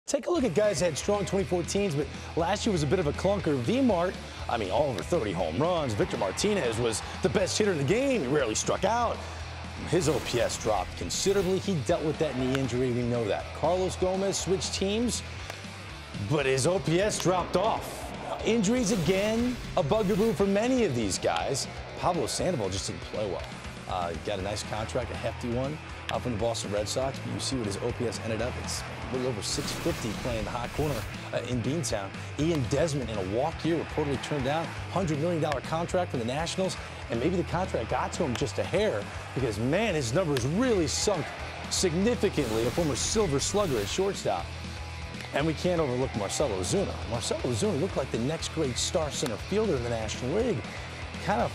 Take a look at guys that had strong 2014s, but last year was a bit of a clunker. V-Mart, all over 30 home runs. Victor Martinez was the best hitter in the game. He rarely struck out. His OPS dropped considerably. He dealt with that knee injury. We know that. Carlos Gomez switched teams, but his OPS dropped off. Injuries again, a bugaboo for many of these guys. Pablo Sandoval just didn't play well. Got a nice contract, a hefty one, from the Boston Red Sox. But you see what his OPS ended up. It's a little over 650 playing the hot corner in Beantown. Desmond, in a walk year, reportedly turned down $100 million contract for the Nationals. And maybe the contract got to him just a hair because, man, his numbers really sunk significantly. A former Silver Slugger at shortstop. And we can't overlook Marcell Ozuna. Marcell Ozuna looked like the next great star center fielder in the National League. Kind of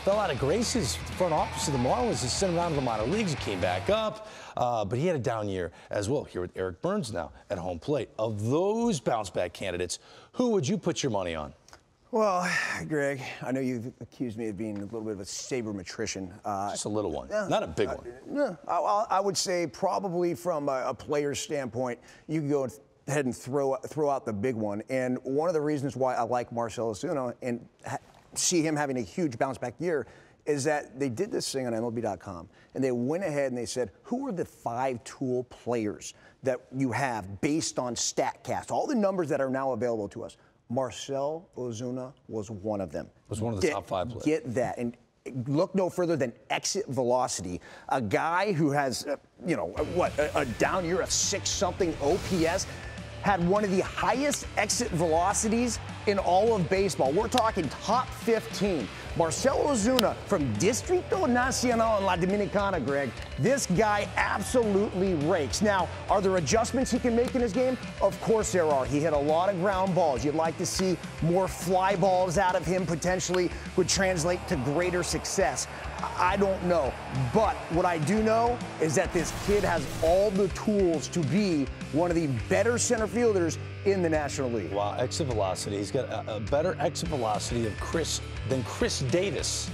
fell out of graces. The front office of the Marlins has sent him down to the minor leagues. He came back up, but he had a down year as well here with Eric Byrnes now at home plate. Of those bounce-back candidates, who would you put your money on? Well, Greg, I know you've accused me of being a little bit of a sabermetrician. Just a little one, not a big one. I would say probably from a player's standpoint, you can go ahead and throw out the big one. And one of the reasons why I like Marcell Ozuna and see him having a huge bounce-back year is that they did this thing on MLB.com, and they went ahead and they said, who are the 5 tool players that you have based on StatCast, all the numbers that are now available to us. Marcell Ozuna was one of them. Was one of the top 5 players. Get that. And look no further than exit velocity. A guy who has, a down year of 6-something OPS, had one of the highest exit velocities in all of baseball. We're talking top 15. Marcell Ozuna from Distrito Nacional in La Dominicana, Greg. This guy absolutely rakes. Now, are there adjustments he can make in his game? Of course there are. He hit a lot of ground balls. You'd like to see more fly balls out of him, potentially would translate to greater success. I don't know. But what I do know is that this kid has all the tools to be one of the better center fielders in the National League. Wow, exit velocity. He's got a better exit velocity than Chris Davis.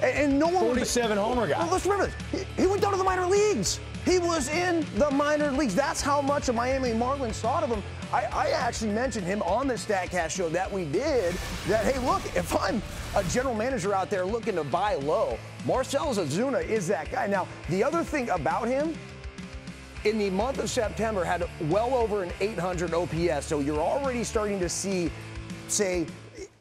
And no one 47 homer guy. Well, let's remember this. He went down to the minor leagues. He was in the minor leagues. That's how much a Miami Marlins thought of him. I actually mentioned him on the StatCast show that we did, that, hey, look, if I'm a general manager out there looking to buy low, Marcell Ozuna is that guy. Now, the other thing about him, in the month of September, had well over an 800 OPS, so you're already starting to see, say,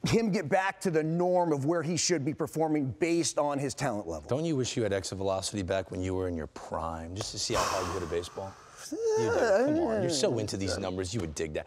him get back to the norm of where he should be performing based on his talent level. Don't you wish you had exit velocity back when you were in your prime, just to see how hard you hit a baseball? You do. Come on, you're so into these numbers, you would dig that.